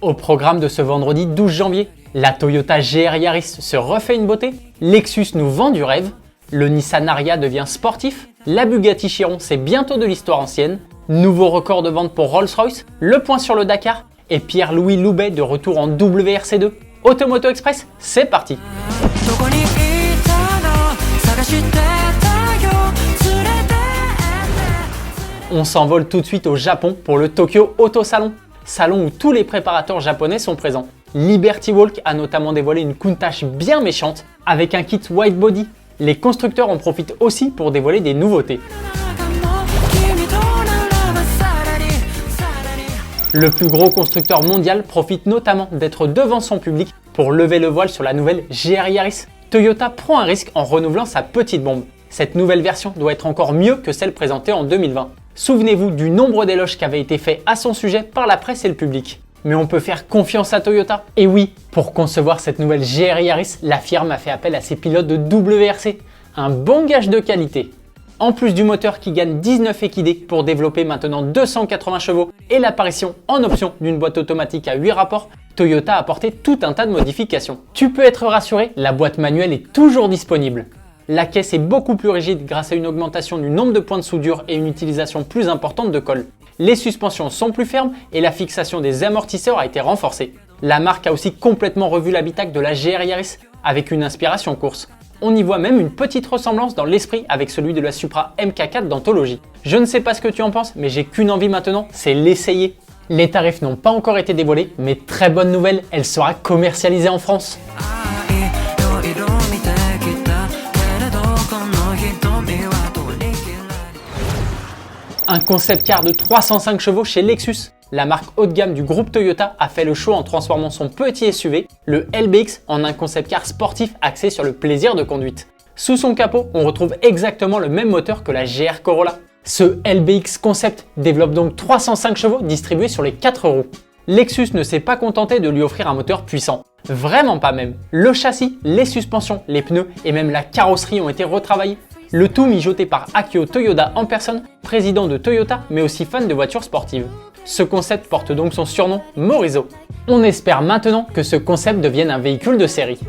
Au programme de ce vendredi 12 janvier, la Toyota GR Yaris se refait une beauté, Lexus nous vend du rêve, le Nissan Ariya devient sportif, la Bugatti Chiron c'est bientôt de l'histoire ancienne, nouveau record de vente pour Rolls-Royce, le point sur le Dakar et Pierre-Louis Loubet de retour en WRC2. Automoto Express, c'est parti! On s'envole tout de suite au Japon pour le Tokyo Auto Salon, salon où tous les préparateurs japonais sont présents. Liberty Walk a notamment dévoilé une Countach bien méchante avec un kit white body. Les constructeurs en profitent aussi pour dévoiler des nouveautés. Le plus gros constructeur mondial profite notamment d'être devant son public pour lever le voile sur la nouvelle GR Yaris. Toyota prend un risque en renouvelant sa petite bombe. Cette nouvelle version doit être encore mieux que celle présentée en 2020. Souvenez-vous du nombre d'éloges qui avaient été faits à son sujet par la presse et le public. Mais on peut faire confiance à Toyota. Et oui, pour concevoir cette nouvelle GR Yaris, la firme a fait appel à ses pilotes de WRC. Un bon gage de qualité. En plus du moteur qui gagne 19 équidés pour développer maintenant 280 chevaux et l'apparition en option d'une boîte automatique à 8 rapports, Toyota a apporté tout un tas de modifications. Tu peux être rassuré, la boîte manuelle est toujours disponible. La caisse est beaucoup plus rigide grâce à une augmentation du nombre de points de soudure et une utilisation plus importante de colle. Les suspensions sont plus fermes et la fixation des amortisseurs a été renforcée. La marque a aussi complètement revu l'habitacle de la GR Yaris avec une inspiration course. On y voit même une petite ressemblance dans l'esprit avec celui de la Supra MK4 d'Anthologie. Je ne sais pas ce que tu en penses, mais j'ai qu'une envie maintenant, c'est l'essayer. Les tarifs n'ont pas encore été dévoilés, mais très bonne nouvelle, elle sera commercialisée en France. Un concept car de 305 chevaux chez Lexus. La marque haut de gamme du groupe Toyota a fait le choix en transformant son petit SUV, le LBX, en un concept car sportif axé sur le plaisir de conduite. Sous son capot, on retrouve exactement le même moteur que la GR Corolla. Ce LBX concept développe donc 305 chevaux distribués sur les 4 roues. Lexus ne s'est pas contenté de lui offrir un moteur puissant. Vraiment pas même. Le châssis, les suspensions, les pneus et même la carrosserie ont été retravaillés. Le tout mijoté par Akio Toyoda en personne, président de Toyota mais aussi fan de voitures sportives. Ce concept porte donc son surnom Morizo. On espère maintenant que ce concept devienne un véhicule de série.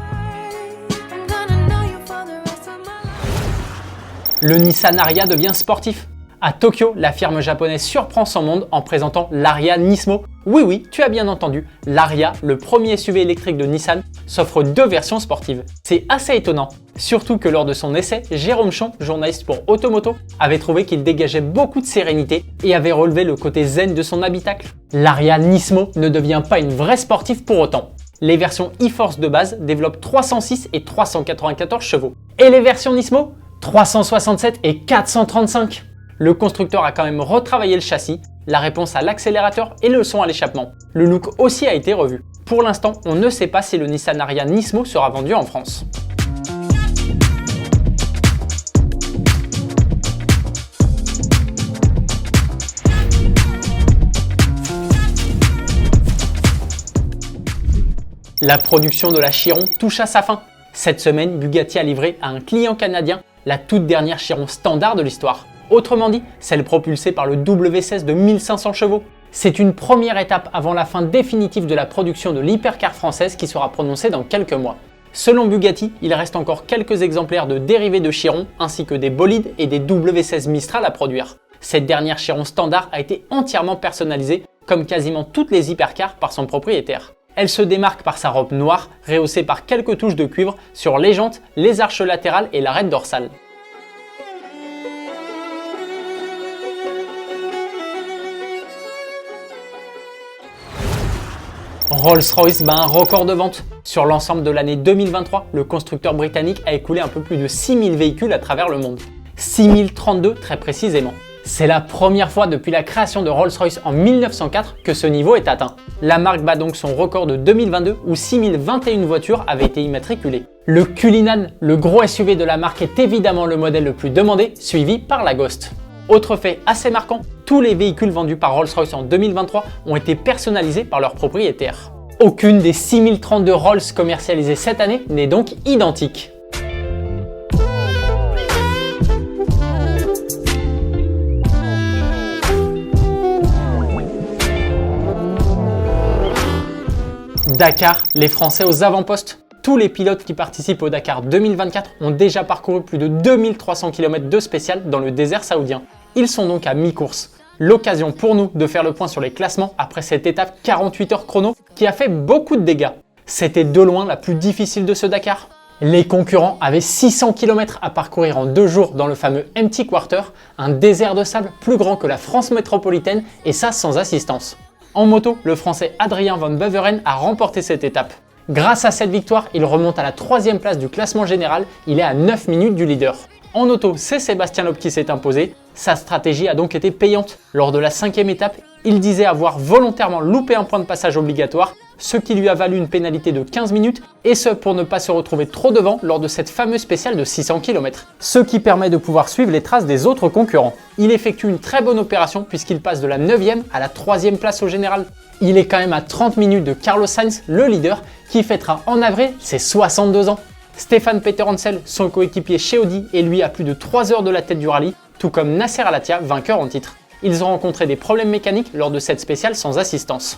Le Nissan Ariya devient sportif. À Tokyo, la firme japonaise surprend son monde en présentant l'Ariya Nismo. Oui, tu as bien entendu, l'Ariya, le premier SUV électrique de Nissan, s'offre 2 versions sportives. C'est assez étonnant, surtout que lors de son essai, Jérôme Chon, journaliste pour Automoto, avait trouvé qu'il dégageait beaucoup de sérénité et avait relevé le côté zen de son habitacle. L'Ariya Nismo ne devient pas une vraie sportive pour autant. Les versions e-Force de base développent 306 et 394 chevaux. Et les versions Nismo 367 et 435. Le constructeur a quand même retravaillé le châssis, la réponse à l'accélérateur et le son à l'échappement. Le look aussi a été revu. Pour l'instant, on ne sait pas si le Nissan Ariya Nismo sera vendu en France. La production de la Chiron touche à sa fin. Cette semaine, Bugatti a livré à un client canadien la toute dernière Chiron standard de l'histoire. Autrement dit, celle propulsée par le W16 de 1500 chevaux. C'est une première étape avant la fin définitive de la production de l'hypercar française qui sera prononcée dans quelques mois. Selon Bugatti, il reste encore quelques exemplaires de dérivés de Chiron ainsi que des bolides et des W16 Mistral à produire. Cette dernière Chiron standard a été entièrement personnalisée, comme quasiment toutes les hypercars par son propriétaire. Elle se démarque par sa robe noire, rehaussée par quelques touches de cuivre sur les jantes, les arches latérales et l'arête dorsale. Rolls-Royce bat un record de vente. Sur l'ensemble de l'année 2023, le constructeur britannique a écoulé un peu plus de 6000 véhicules à travers le monde. 6032 très précisément. C'est la première fois depuis la création de Rolls-Royce en 1904 que ce niveau est atteint. La marque bat donc son record de 2022 où 6021 voitures avaient été immatriculées. Le Cullinan, le gros SUV de la marque, est évidemment le modèle le plus demandé, suivi par la Ghost. Autre fait assez marquant, tous les véhicules vendus par Rolls-Royce en 2023 ont été personnalisés par leur propriétaire. Aucune des 6032 Rolls commercialisées cette année n'est donc identique. Dakar, les Français aux avant-postes. Tous les pilotes qui participent au Dakar 2024 ont déjà parcouru plus de 2300 km de spécial dans le désert saoudien. Ils sont donc à mi-course. L'occasion pour nous de faire le point sur les classements après cette étape 48 heures chrono qui a fait beaucoup de dégâts. C'était de loin la plus difficile de ce Dakar. Les concurrents avaient 600 km à parcourir en 2 jours dans le fameux Empty Quarter, un désert de sable plus grand que la France métropolitaine et ça sans assistance. En moto, le français Adrien Van Beveren a remporté cette étape. Grâce à cette victoire, il remonte à la 3e place du classement général, il est à 9 minutes du leader. En auto, c'est Sébastien Loeb qui s'est imposé. Sa stratégie a donc été payante. Lors de la 5e étape, il disait avoir volontairement loupé un point de passage obligatoire, ce qui lui a valu une pénalité de 15 minutes, et ce pour ne pas se retrouver trop devant lors de cette fameuse spéciale de 600 km. Ce qui permet de pouvoir suivre les traces des autres concurrents. Il effectue une très bonne opération puisqu'il passe de la 9e à la 3e place au général. Il est quand même à 30 minutes de Carlos Sainz, le leader, qui fêtera en avril ses 62 ans. Stéphane Peter Hansel, son coéquipier chez Audi, est lui à plus de 3 heures de la tête du rallye, tout comme Nasser Al-Attiyah, vainqueur en titre. Ils ont rencontré des problèmes mécaniques lors de cette spéciale sans assistance.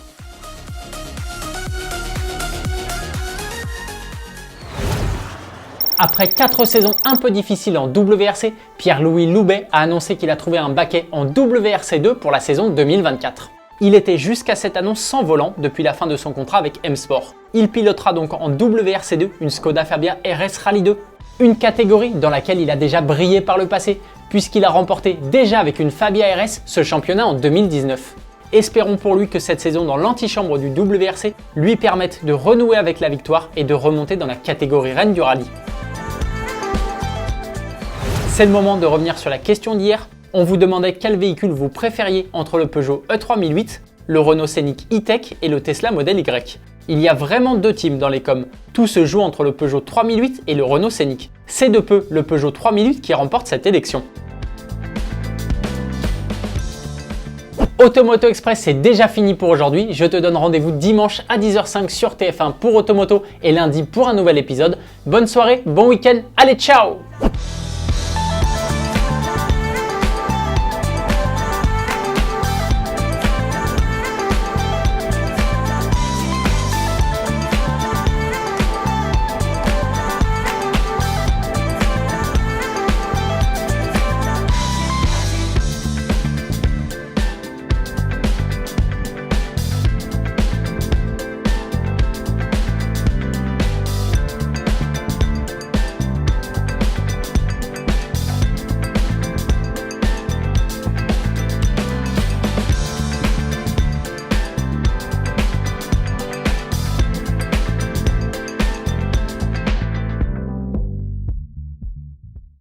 Après 4 saisons un peu difficiles en WRC, Pierre-Louis Loubet a annoncé qu'il a trouvé un baquet en WRC2 pour la saison 2024. Il était jusqu'à cette annonce sans volant depuis la fin de son contrat avec M-Sport. Il pilotera donc en WRC2 une Skoda Fabia RS Rally 2, une catégorie dans laquelle il a déjà brillé par le passé, puisqu'il a remporté déjà avec une Fabia RS ce championnat en 2019. Espérons pour lui que cette saison dans l'antichambre du WRC lui permette de renouer avec la victoire et de remonter dans la catégorie reine du rallye. C'est le moment de revenir sur la question d'hier. On vous demandait quel véhicule vous préfériez entre le Peugeot E3008, le Renault Scénic E-Tech et le Tesla Model Y. Il y a vraiment 2 teams dans les coms. Tout se joue entre le Peugeot 3008 et le Renault Scénic. C'est de peu le Peugeot 3008 qui remporte cette élection. Automoto Express, c'est déjà fini pour aujourd'hui. Je te donne rendez-vous dimanche à 10h05 sur TF1 pour Automoto et lundi pour un nouvel épisode. Bonne soirée, bon week-end, allez ciao!